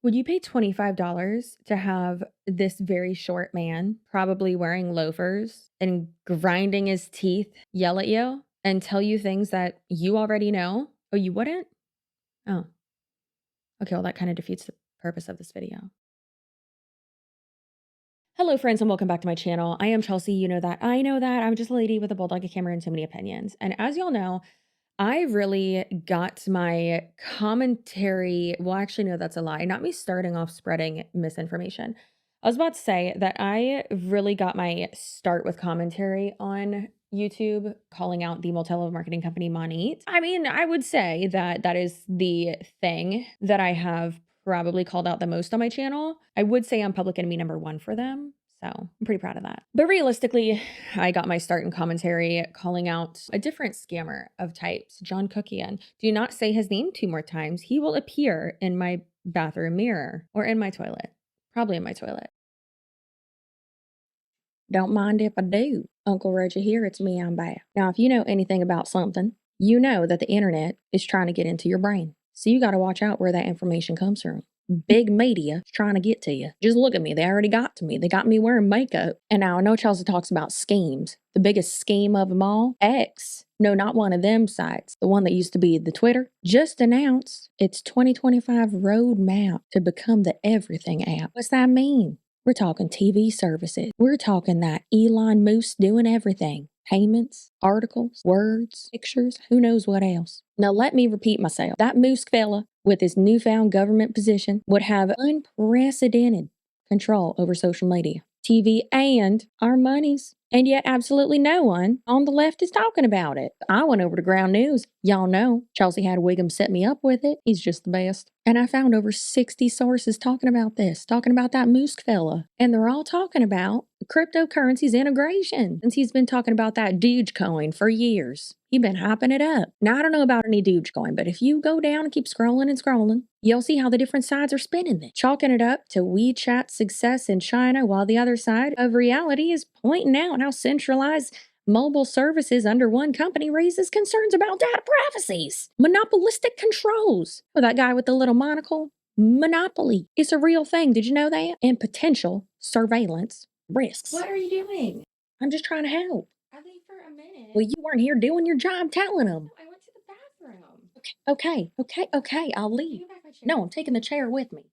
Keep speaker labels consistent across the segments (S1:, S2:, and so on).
S1: Would you pay $25 to have this very short man, probably wearing loafers and grinding his teeth, yell at you and tell you things that you already know? Oh, you wouldn't? Oh. Okay, well, that kind of defeats the purpose of this video. Hello, friends, and welcome back to my channel. I am Chelsea. You know that. I know that. I'm just a lady with a bulldog, a camera, and so many opinions. And as y'all know, I really got my commentary. Well, actually, no, that's a lie. Not me starting off spreading misinformation. I was about to say that I really got my start with commentary on YouTube, calling out the multi-level marketing company Monat. I mean, I would say that that is the thing that I have probably called out the most on my channel. I would say I'm public enemy #1 for them. So I'm pretty proud of that. But realistically, I got my start in commentary calling out a different scammer of types, John Cookian. Do not say his name 2 more times. He will appear in my bathroom mirror or in my toilet. Probably in my toilet. Don't mind if I do. Uncle Reggie here, it's me, I'm back. Now, if you know anything about something, you know that the internet is trying to get into your brain. So you got to watch out where that information comes from. Big media is trying to get to you. Just look at me. They already got to me. They got me wearing makeup. And now I know Chelsea talks about schemes. The biggest scheme of them all, X. No, not one of them sites. The one that used to be the Twitter. Just announced its 2025 roadmap to become the everything app. What's that mean? We're talking TV services. We're talking that Elon Musk doing everything. Payments, articles, words, pictures, who knows what else. Now let me repeat myself. That Musk fella with his newfound government position would have unprecedented control over social media, TV, and our monies. And yet absolutely no one on the left is talking about it. I went over to Ground News. Y'all know Chelsea had Wiggum set me up with it. He's just the best. And I found over 60 sources talking about this, talking about that Musk fella. And they're all talking about cryptocurrency's integration. Since he's been talking about that Dogecoin for years. He's been hyping it up. Now, I don't know about any Dogecoin, but if you go down and keep scrolling and scrolling, you'll see how the different sides are spinning it. Chalking it up to WeChat success in China, while the other side of reality is pointing out how centralized mobile services under one company raises concerns about data privacies, monopolistic controls. Oh, that guy with the little monocle? Monopoly. It's a real thing. Did you know that? And potential surveillance risks. What are you doing? I'm just trying to help. I leave for a minute. Well, you weren't here doing your job telling them. No, I went to the bathroom. Okay. I'll leave. No, I'm taking the chair with me.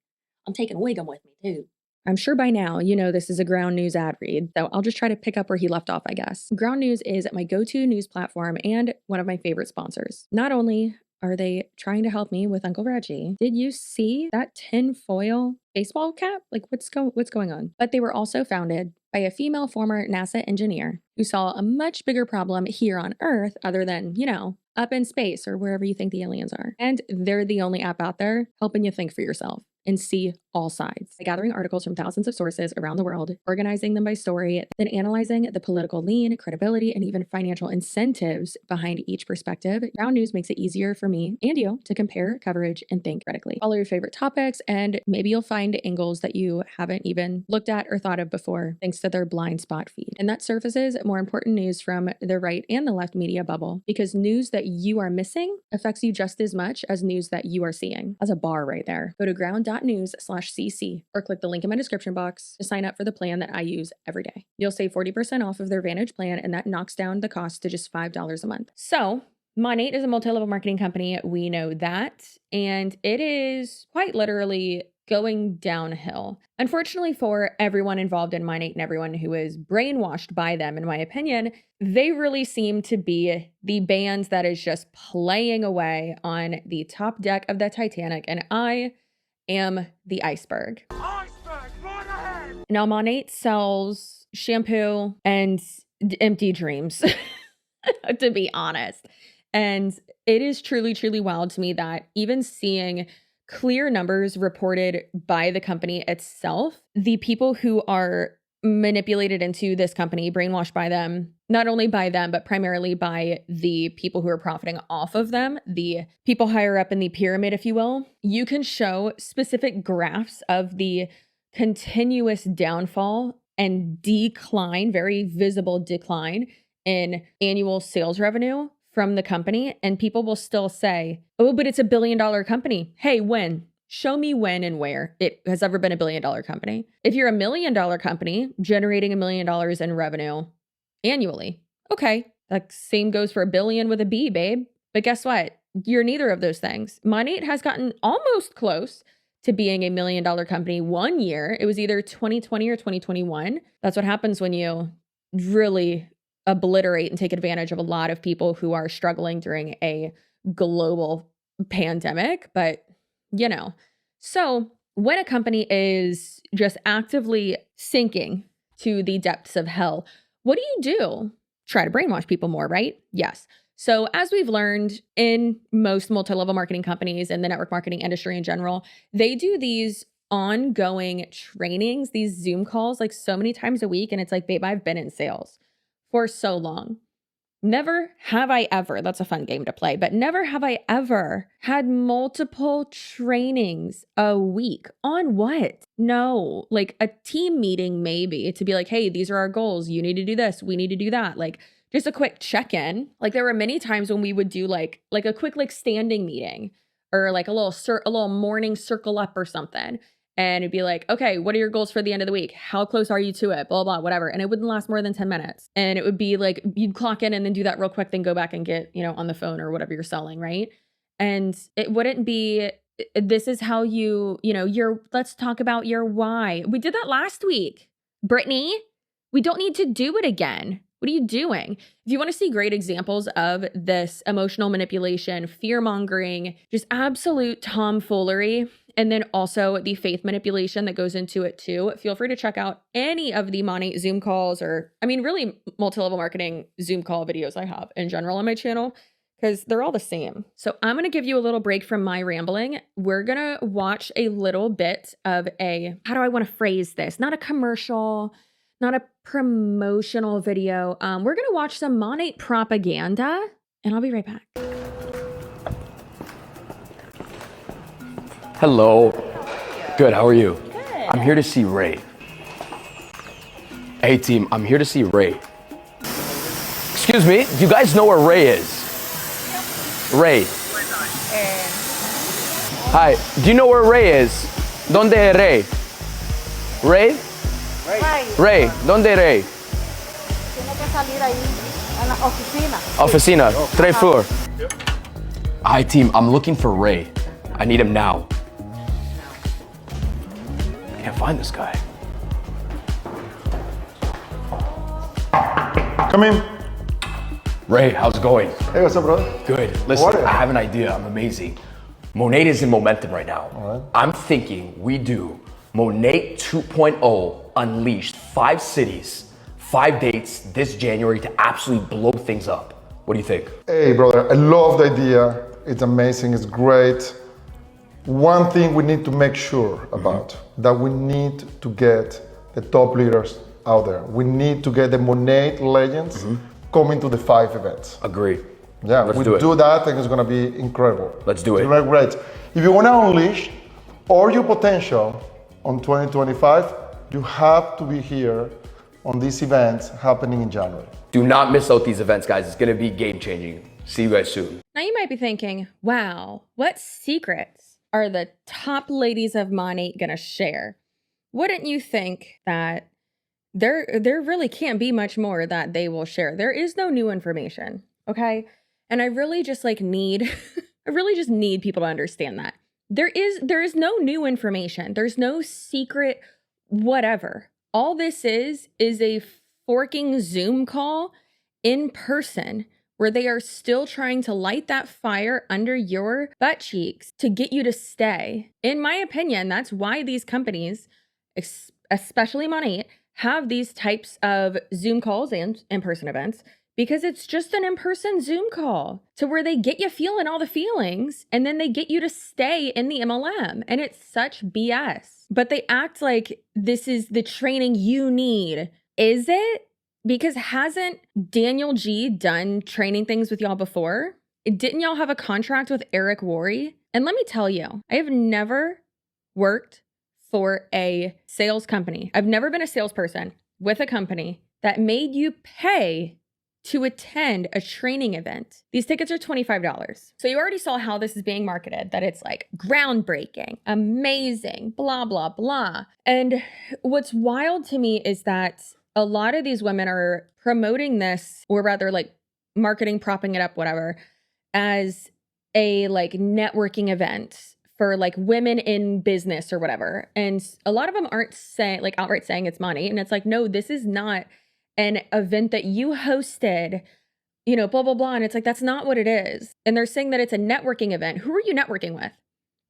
S1: I'm taking Wiggum with me, too. I'm sure by now you know this is a Ground News ad read, so I'll just try to pick up where he left off, I guess. Ground News is my go-to news platform and one of my favorite sponsors. Not only are they trying to help me with Uncle Reggie, did you see that tinfoil baseball cap? Like, what's going on? But they were also founded by a female former NASA engineer who saw a much bigger problem here on Earth other than, you know, up in space or wherever you think the aliens are. And they're the only app out there helping you think for yourself and see all sides. By gathering articles from thousands of sources around the world, organizing them by story, then analyzing the political lean, credibility, and even financial incentives behind each perspective, Ground News makes it easier for me and you to compare coverage and think critically. Follow your favorite topics, and maybe you'll find angles that you haven't even looked at or thought of before, thanks to their blind spot feed. And that surfaces more important news from the right and the left media bubble, because news that you are missing affects you just as much as news that you are seeing. That's a bar right there. Go to ground.news/cc or click the link in my description box to sign up for the plan that I use every day. You'll save 40% off of their Vantage plan, and that knocks down the cost to just $5 a month. So Monat is a multi-level marketing company. We know that, and it is quite literally going downhill. Unfortunately for everyone involved in Monat and everyone who is brainwashed by them, in my opinion, they really seem to be the band that is just playing away on the top deck of the Titanic, and I am the iceberg. Iceberg, right ahead! Now, Monat sells shampoo and empty dreams, to be honest. And it is truly, truly wild to me that even seeing clear numbers reported by the company itself, the people who are manipulated into this company, brainwashed by them, not only by them, but primarily by the people who are profiting off of them, the people higher up in the pyramid, if you will, you can show specific graphs of the continuous downfall and decline, very visible decline in annual sales revenue from the company, and people will still say, oh, but it's $1 billion company. Hey, when? Show me when and where it has ever been $1 billion company. If you're $1 million company generating $1 million in revenue annually, okay, that same goes for $1 billion with a B, babe. But guess what? You're neither of those things. Monat has gotten almost close to being $1 million company one year. It was either 2020 or 2021. That's what happens when you really obliterate and take advantage of a lot of people who are struggling during a global pandemic. But, you know, so when a company is just actively sinking to the depths of hell, what do? Try to brainwash people more, right? Yes. So as we've learned in most multi-level marketing companies and the network marketing industry in general, they do these ongoing trainings, these Zoom calls, like so many times a week. And it's like, babe, I've been in sales for so long. Never have I ever, that's a fun game to play, but never have I ever had multiple trainings a week on what? No, like a team meeting maybe to be like, hey, these are our goals. You need to do this. We need to do that. Like just a quick check-in. Like there were many times when we would do like a quick like standing meeting or like a little morning circle up or something. And it'd be like, okay, what are your goals for the end of the week? How close are you to it? Blah, blah, whatever. And it wouldn't last more than 10 minutes. And it would be like, you'd clock in and then do that real quick, then go back and get, on the phone or whatever you're selling, right? And it wouldn't be, this is how let's talk about your why. We did that last week. Brittany, we don't need to do it again. What are you doing? If you want to see great examples of this emotional manipulation, fear mongering, just absolute tomfoolery, and then also the faith manipulation that goes into it too, feel free to check out any of the Monat Zoom calls or, really multi-level marketing Zoom call videos I have in general on my channel because they're all the same. So I'm going to give you a little break from my rambling. We're going to watch a little bit of how do I want to phrase this? Not a commercial, not a promotional video. We're going to watch some Monat propaganda and I'll be right back.
S2: Hello. Good, how are you?
S1: Good.
S2: I'm here to see Ray. Hey team, I'm here to see Ray. Excuse me, do you guys know where Ray is? Ray. Hi, do you know where Ray is? ¿Dónde es Ray? Ray? Ray, ¿dónde Ray?
S3: Tiene que salir ahí en la oficina.
S2: Oficina, third floor. Hi team, I'm looking for Ray. I need him now. Can't find this guy.
S4: Come in.
S2: Ray, how's it going?
S4: Hey, what's up, brother?
S2: Good. Listen, I have an idea. I'm amazing. Monat is in momentum right now.
S4: All right.
S2: I'm thinking we do Monat 2.0 unleashed 5 cities, 5 dates this January to absolutely blow things up. What do you think?
S4: Hey, brother, I love the idea. It's amazing. It's great. One thing we need to make sure about, that we need to get the top leaders out there. We need to get the Monat legends coming to the 5 events.
S2: Agree.
S4: Yeah,
S2: Let's
S4: we
S2: do it.
S4: that, I think it's gonna be incredible.
S2: Let's do it.
S4: It's gonna be great. If you wanna unleash all your potential on 2025, you have to be here on these events happening in January.
S2: Do not miss out these events, guys. It's gonna be game changing. See you guys soon.
S1: Now you might be thinking, wow, what secrets are the top ladies of Monat gonna share? Wouldn't you think that there really can't be much more that they will share? There is no new information, okay? And I really just need people to understand that. There is no new information. There's no secret whatever. All this is a forking Zoom call in person where they are still trying to light that fire under your butt cheeks to get you to stay. In my opinion, that's why these companies, especially Monat, have these types of Zoom calls and in-person events because it's just an in-person Zoom call to where they get you feeling all the feelings and then they get you to stay in the MLM. And it's such BS. But they act like this is the training you need. Is it? Because hasn't Daniel G done training things with y'all before? Didn't y'all have a contract with Eric Worre? And let me tell you, I have never worked for a sales company. I've never been a salesperson with a company that made you pay to attend a training event. These tickets are $25. So you already saw how this is being marketed, that it's like groundbreaking, amazing, blah, blah, blah. And what's wild to me is that a lot of these women are promoting this, or rather like marketing, propping it up, whatever, as a like networking event for like women in business or whatever. And a lot of them aren't saying, like outright saying it's money. And it's like, no, this is not an event that you hosted, you know, blah, blah, blah. And it's like, that's not what it is. And they're saying that it's a networking event. Who are you networking with?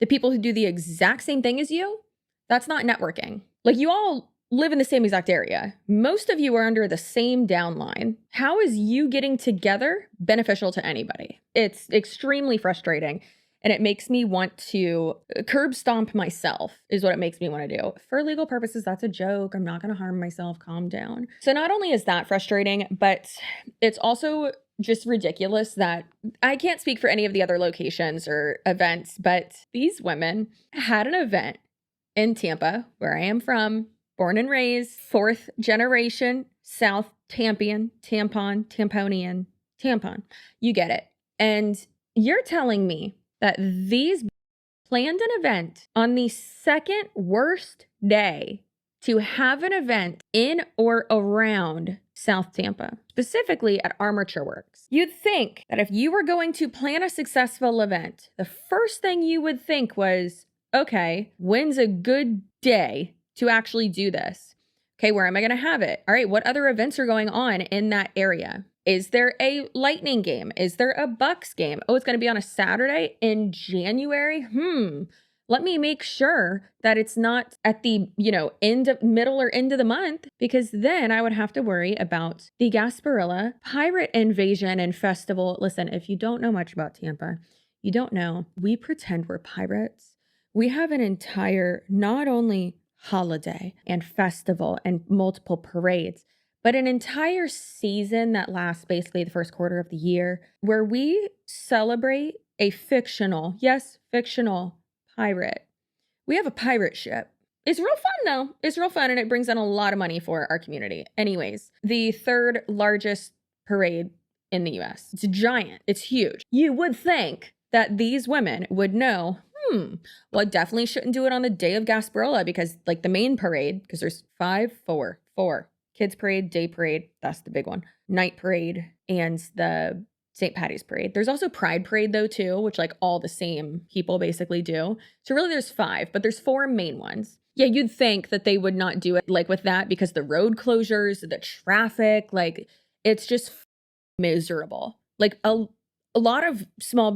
S1: The people who do the exact same thing as you? That's not networking. Like, you all live in the same exact area. Most of you are under the same downline. How is you getting together beneficial to anybody? It's extremely frustrating. And it makes me want to curb stomp myself, is what it makes me want to do. For legal purposes, that's a joke. I'm not going to harm myself. Calm down. So not only is that frustrating, but it's also just ridiculous that I can't speak for any of the other locations or events, but these women had an event in Tampa, where I am from, born and raised, 4th generation, South Tampian, Tamponian. You get it. And you're telling me that these planned an event on the second worst day to have an event in or around South Tampa, specifically at Armature Works. You'd think that if you were going to plan a successful event, the first thing you would think was, okay, when's a good day to actually do this? Okay, where am I going to have it? All right, what other events are going on in that area? Is there a Lightning game? Is there a Bucks game? Oh, it's going to be on a Saturday in January? Let me make sure that it's not at the, middle or end of the month, because then I would have to worry about the Gasparilla Pirate Invasion and Festival. Listen, if you don't know much about Tampa, you don't know. We pretend we're pirates. We have an entire, not only holiday and festival and multiple parades, but an entire season that lasts basically the first quarter of the year, where we celebrate a fictional pirate. We have a pirate ship. It's real fun though. It's real fun, and it brings in a lot of money for our community. Anyways, the 3rd largest parade in the US. It's giant. It's huge. You would think that these women would know, well, I definitely shouldn't do it on the day of Gasparilla, because like the main parade, because there's four. Kids parade, day parade, that's the big one. Night parade, and the St. Patty's parade. There's also Pride parade though too, which like all the same people basically do. So really there's 5, but there's 4 main ones. Yeah, you'd think that they would not do it like with that, because the road closures, the traffic, like it's just miserable. Like a lot of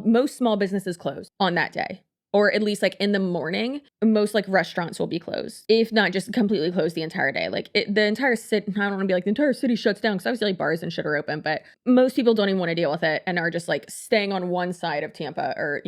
S1: most small businesses close on that day. Or at least like in the morning, most like restaurants will be closed, if not just completely closed the entire day. Like the entire city, I don't want to be like the entire city shuts down, because obviously like bars and shit are open, but most people don't even want to deal with it and are just like staying on one side of Tampa, or,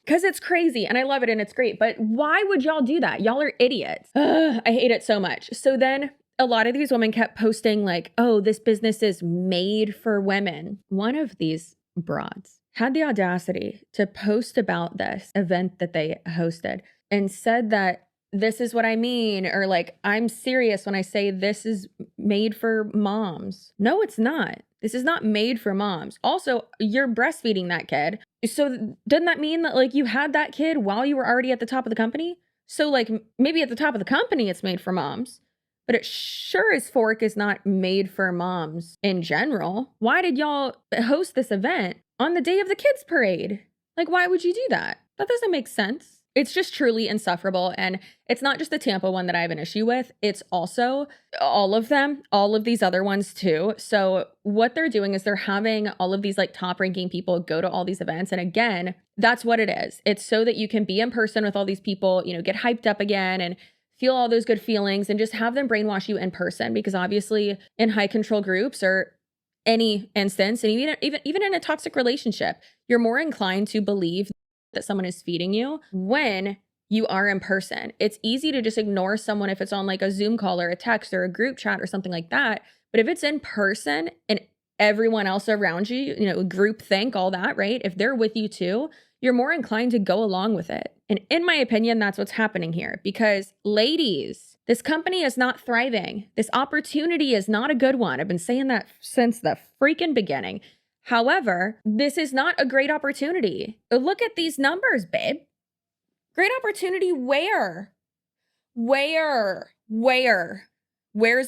S1: because it's crazy and I love it and it's great. But why would y'all do that? Y'all are idiots. I hate it so much. So then a lot of these women kept posting like, oh, this business is made for women. One of these broads had the audacity to post about this event that they hosted and said that this is what I mean, or like, I'm serious when I say this is made for moms. No, it's not. This is not made for moms. Also, you're breastfeeding that kid. So doesn't that mean that like you had that kid while you were already at the top of the company? So like maybe at the top of the company, it's made for moms, but it sure as fork is not made for moms in general. Why did y'all host this event on the day of the kids parade? Like, why would you do that? That doesn't make sense. It's just truly insufferable. And it's not just the Tampa one that I have an issue with. It's also all of them, all of these other ones too. So what they're doing is they're having all of these like top ranking people go to all these events. And again, that's what it is. It's so that you can be in person with all these people, get hyped up again and feel all those good feelings, and just have them brainwash you in person. Because obviously in high control groups, or any instance, and even in a toxic relationship, you're more inclined to believe that someone is feeding you when you are in person. It's easy to just ignore someone if it's on like a Zoom call or a text or a group chat or something like that. But if it's in person and everyone else around you, group think, all that, right? If they're with you too, you're more inclined to go along with it. And in my opinion, that's what's happening here. Because ladies, this company is not thriving. This opportunity is not a good one. I've been saying that since the freaking beginning. However, this is not a great opportunity. Look at these numbers, babe. Great opportunity where? Where's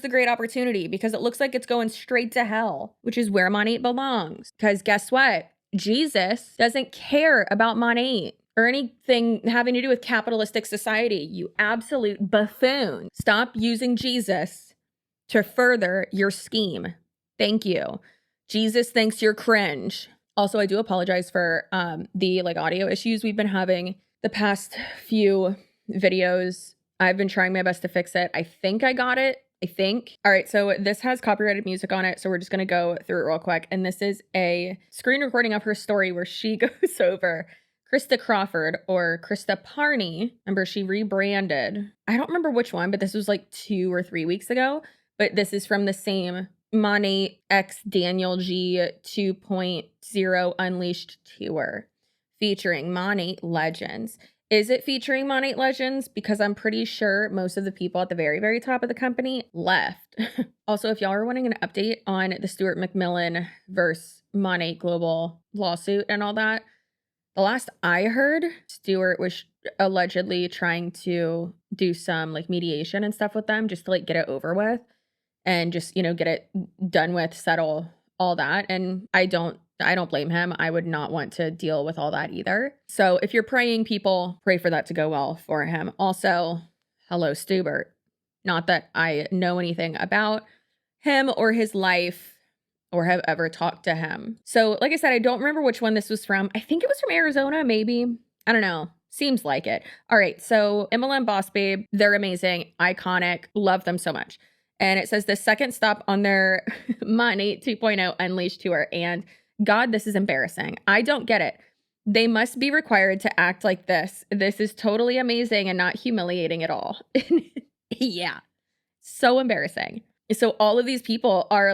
S1: the great opportunity? Because it looks like it's going straight to hell, which is where Monat belongs. Because guess what? Jesus doesn't care about Monat or anything having to do with capitalistic society. You absolute buffoon. Stop using Jesus to further your scheme. Thank you. Jesus thinks you're cringe. Also, I do apologize for the audio issues we've been having the past few videos. I've been trying my best to fix it. I think I got it. All right, so this has copyrighted music on it, so we're just going to go through it real quick. And this is a screen recording of her story where she goes over Krista Crawford or Krista Parney. Remember, she rebranded. I don't remember which one, but this was like 2 or 3 weeks ago. But this is from the same Monat X Daniel G 2.0 Unleashed tour featuring Monat legends. Is it featuring Monat legends? Because I'm pretty sure most of the people at the very, very top of the company left. Also, if y'all are wanting an update on the Stuart McMillan versus Monat Global lawsuit and all that, the last I heard, Stuart was allegedly trying to do some mediation and stuff with them just to get it over with and just, get it done with, settle all that. And I don't blame him. I would not want to deal with all that either. So if you're praying, people, pray for that to go well for him. Also, hello, Stuart. Not that I know anything about him or his life or have ever talked to him. So like I said, I don't remember which one this was from. I think it was from Arizona, maybe. I don't know. Seems like it. All right. So MLM Boss Babe, they're amazing, iconic, love them so much. And it says the second stop on their Monat 2.0 Unleashed tour. And God, this is embarrassing. I don't get it. They must be required to act like this. This is totally amazing and not humiliating at all. Yeah. So embarrassing. So all of these people are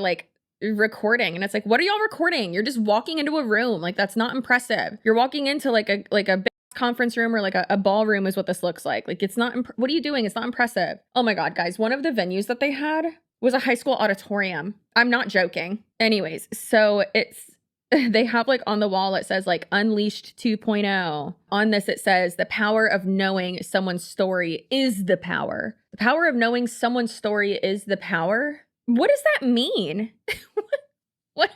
S1: recording and it's what are y'all recording? You're just walking into a room. That's not impressive. You're walking into a big conference room or a ballroom is what this looks like. It's not, what are you doing? It's not impressive. Oh my God, guys. One of the venues that they had was a high school auditorium. I'm not joking. Anyways, so they have on the wall, it says Unleashed 2.0. On this, it says the power of knowing someone's story is the power. The power of knowing someone's story is the power. What does that mean? What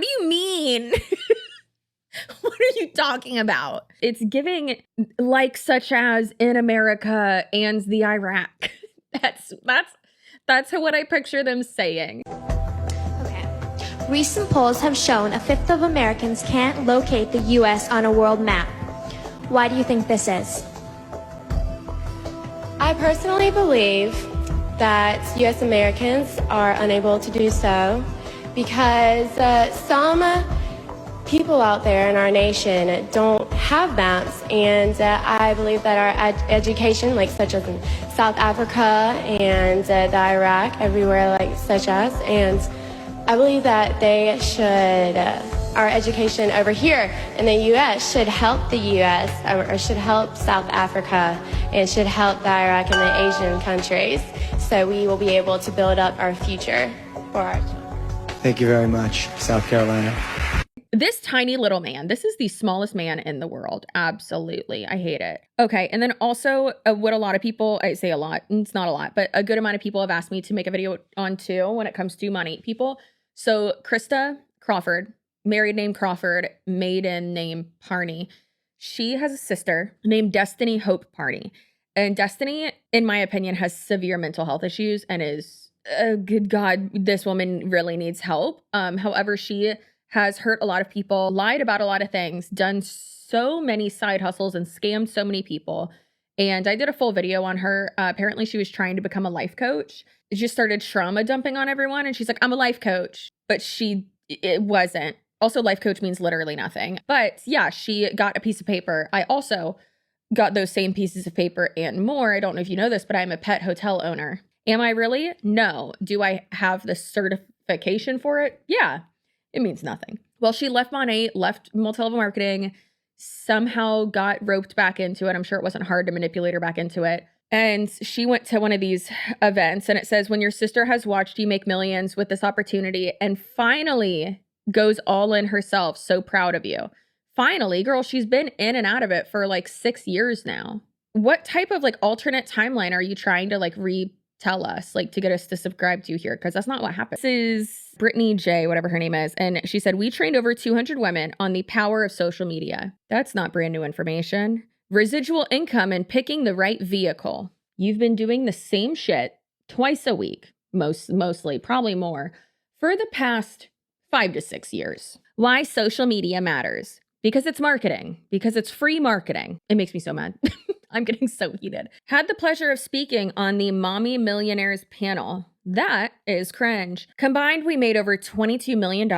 S1: do you mean? What are you talking about? It's giving such as in America and the Iraq. That's what I picture them saying.
S5: Recent polls have shown a fifth of Americans can't locate the U.S. on a world map. Why do you think this is?
S6: I personally believe that U.S. Americans are unable to do so because some people out there in our nation don't have maps, and I believe that our education, such as in South Africa and the Iraq, everywhere such as, and I believe that they should, our education over here in the U.S. should help the U.S. or should help South Africa and should help the Iraq and the Asian countries, so we will be able to build up our future for our children.
S7: Thank you very much, South Carolina.
S1: This tiny little man, this is the smallest man in the world. Absolutely. I hate it. Okay. And then also what a lot of people, I say a lot, it's not a lot, but a good amount of people have asked me to make a video on too when it comes to Monat people. So Krista Crawford, married name Crawford, maiden name Parney. She has a sister named Destiny Hope Parney. And Destiny, in my opinion, has severe mental health issues and is, good God, this woman really needs help. However, she has hurt a lot of people, lied about a lot of things, done so many side hustles and scammed so many people. And I did a full video on her. Apparently she was trying to become a life coach. It just started trauma dumping on everyone. And she's like, I'm a life coach, but it wasn't. Also, life coach means literally nothing. But yeah, she got a piece of paper. I also got those same pieces of paper and more. I don't know if you know this, but I'm a pet hotel owner. Am I really? No. Do I have the certification for it? Yeah. It means nothing. Well, she left Monat, left multi-level marketing, somehow got roped back into it. I'm sure it wasn't hard to manipulate her back into it. And she went to one of these events, and it says, when your sister has watched you make millions with this opportunity and finally goes all in herself, so proud of you. Finally, girl, she's been in and out of it for like 6 years now. What type of like alternate timeline are you trying to like retell us, like to get us to subscribe to here? Because that's not what happened. This is Brittany J, whatever her name is. And she said, we trained over 200 women on the power of social media. That's not brand new information. Residual income and picking the right vehicle. You've been doing the same shit twice a week, mostly, probably more, for the past 5 to 6 years. Why social media matters. Because it's marketing. Because it's free marketing. It makes me so mad. I'm getting so heated. Had the pleasure of speaking on the Mommy Millionaires panel. That is cringe. Combined, we made over $22 million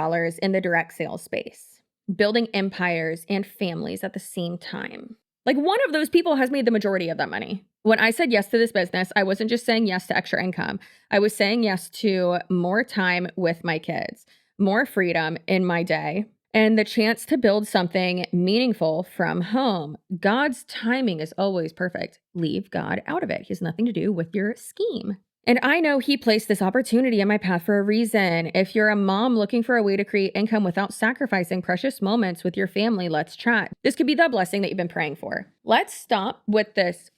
S1: in the direct sales space, building empires and families at the same time. Like, one of those people has made the majority of that money. When I said yes to this business, I wasn't just saying yes to extra income. I was saying yes to more time with my kids, more freedom in my day, and the chance to build something meaningful from home. God's timing is always perfect. Leave God out of it. He has nothing to do with your scheme. And I know he placed this opportunity in my path for a reason. If you're a mom looking for a way to create income without sacrificing precious moments with your family, let's chat. This could be the blessing that you've been praying for. Let's stop with this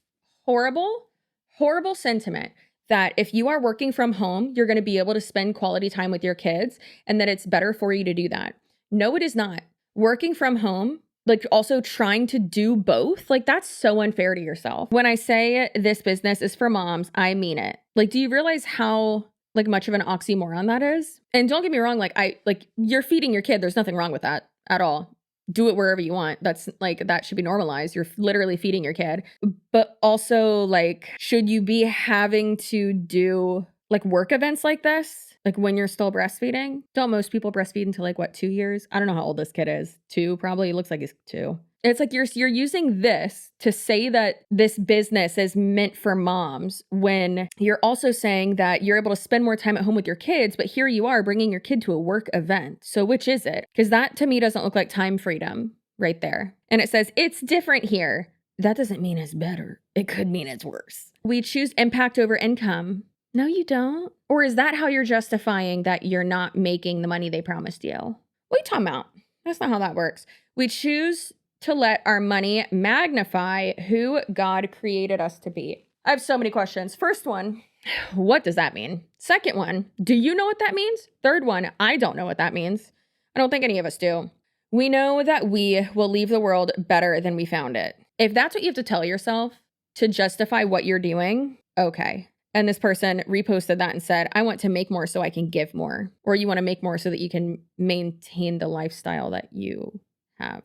S1: horrible, horrible sentiment that if you are working from home, you're going to be able to spend quality time with your kids and that it's better for you to do that. No, it is not. Working from home, like also trying to do both, like that's so unfair to yourself. When I say this business is for moms, I mean it. Like, do you realize how like much of an oxymoron that is? And don't get me wrong, like you're feeding your kid. There's nothing wrong with that at all. Do it wherever you want. That's like, that should be normalized. You're literally feeding your kid. But also, like, should you be having to do like work events like this? Like when you're still breastfeeding? Don't most people breastfeed until like what, 2 years? I don't know how old this kid is. 2 probably. It looks like he's 2. It's like you're using this to say that this business is meant for moms when you're also saying that you're able to spend more time at home with your kids, but here you are bringing your kid to a work event. So which is it? Because that to me doesn't look like time freedom right there. And it says it's different here. That doesn't mean it's better. It could mean it's worse. We choose impact over income. No, you don't. Or is that how you're justifying that you're not making the money they promised you? What are you talking about? That's not how that works. We choose to let our money magnify who God created us to be. I have so many questions. First one, what does that mean? Second one, do you know what that means? Third one, I don't know what that means. I don't think any of us do. We know that we will leave the world better than we found it. If that's what you have to tell yourself to justify what you're doing, okay. And this person reposted that and said, I want to make more so I can give more. Or you want to make more so that you can maintain the lifestyle that you have.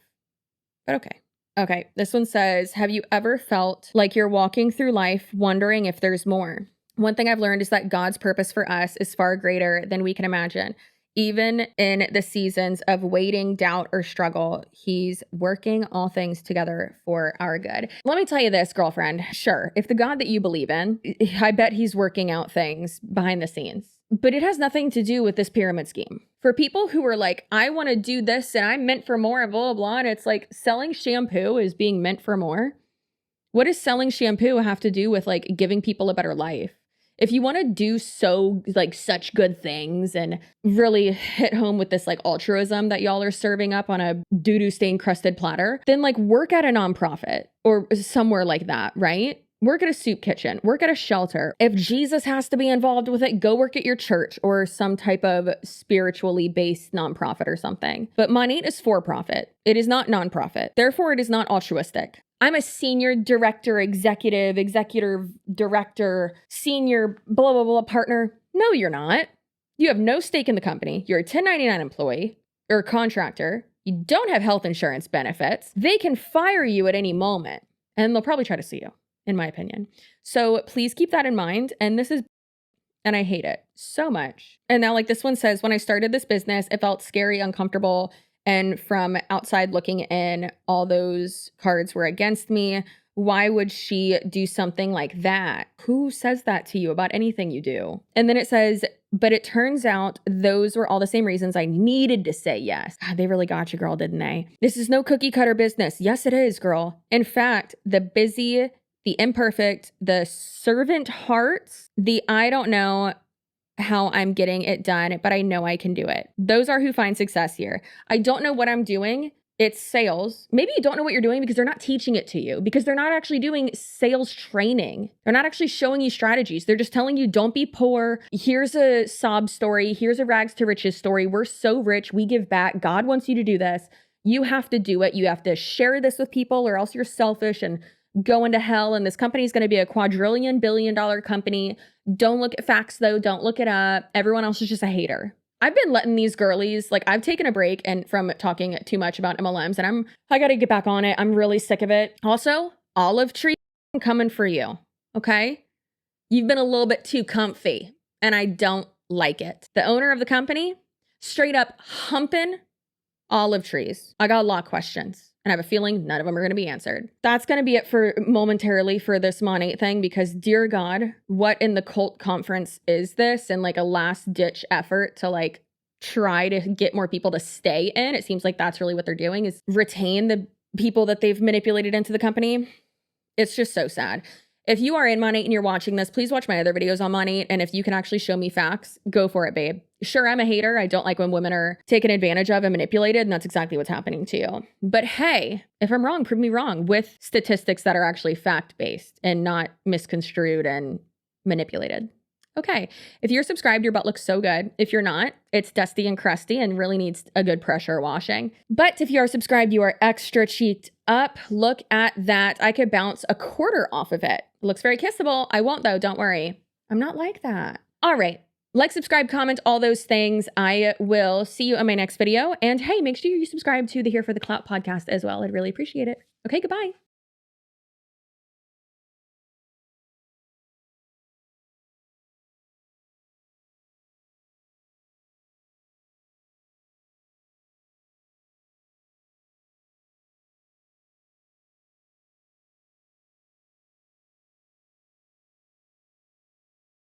S1: But okay. Okay, this one says, have you ever felt like you're walking through life wondering if there's more? One thing I've learned is that God's purpose for us is far greater than we can imagine. Even in the seasons of waiting, doubt, or struggle, he's working all things together for our good. Let me tell you this, girlfriend. Sure, if the God that you believe in, I bet he's working out things behind the scenes. But it has nothing to do with this pyramid scheme. For people who are like, I want to do this and I'm meant for more and blah, blah, blah. And it's like selling shampoo is being meant for more. What does selling shampoo have to do with like giving people a better life? If you want to do so like such good things and really hit home with this like altruism that y'all are serving up on a doo-doo stain crusted platter, then like work at a nonprofit or somewhere like that, right? Work at a soup kitchen, work at a shelter. If Jesus has to be involved with it, go work at your church or some type of spiritually based nonprofit or something. But Monat is for profit. It is not nonprofit. Therefore, it is not altruistic. I'm a senior director, executive director, senior blah, blah, blah partner. No, you're not. You have no stake in the company. You're a 1099 employee or a contractor. You don't have health insurance benefits. They can fire you at any moment and they'll probably try to sue you, in my opinion. So please keep that in mind. And I hate it so much. And now like this one says, when I started this business, it felt scary, uncomfortable. And from outside looking in, all those cards were against me. Why would she do something like that? Who says that to you about anything you do? And then it says, but it turns out those were all the same reasons I needed to say yes. God, they really got you, girl, didn't they? This is no cookie cutter business. Yes, it is, girl. In fact, the busy, the imperfect, the servant hearts, the I don't know how I'm getting it done, but I know I can do it. Those are who find success here. I don't know what I'm doing. It's sales. Maybe you don't know what you're doing because they're not teaching it to you, because they're not actually doing sales training. They're not actually showing you strategies. They're just telling you, don't be poor. Here's a sob story. Here's a rags to riches story. We're so rich. We give back. God wants you to do this. You have to do it. You have to share this with people, or else you're selfish and go into hell. And this company is going to be a $250 billion company. Don't look at facts though. Don't look it up. Everyone else is just a hater. I've been letting these girlies, like, I've taken a break and from talking too much about MLMs, and I got to get back on it. I'm really sick of it. Also, olive tree, I'm coming for you. Okay. You've been a little bit too comfy and I don't like it. The owner of the company straight up humping olive trees. I got a lot of questions. And I have a feeling none of them are going to be answered. That's going to be it for momentarily for this Monat thing, because dear God, what in the cult conference is this? And like a last ditch effort to like try to get more people to stay in. It seems like that's really what they're doing, is retain the people that they've manipulated into the company. It's just so sad. If you are in Monat and you're watching this, please watch my other videos on Monat. And if you can actually show me facts, go for it, babe. Sure, I'm a hater. I don't like when women are taken advantage of and manipulated, and that's exactly what's happening to you. But hey, if I'm wrong, prove me wrong with statistics that are actually fact-based and not misconstrued and manipulated. Okay, if you're subscribed, your butt looks so good. If you're not, it's dusty and crusty and really needs a good pressure washing. But if you are subscribed, you are extra cheeked up. Look at that. I could bounce a quarter off of it. It looks very kissable. I won't though, don't worry. I'm not like that. All right, like, subscribe, comment, all those things. I will see you on my next video. And hey, make sure you subscribe to the Here for the Clout podcast as well. I'd really appreciate it. Okay, goodbye.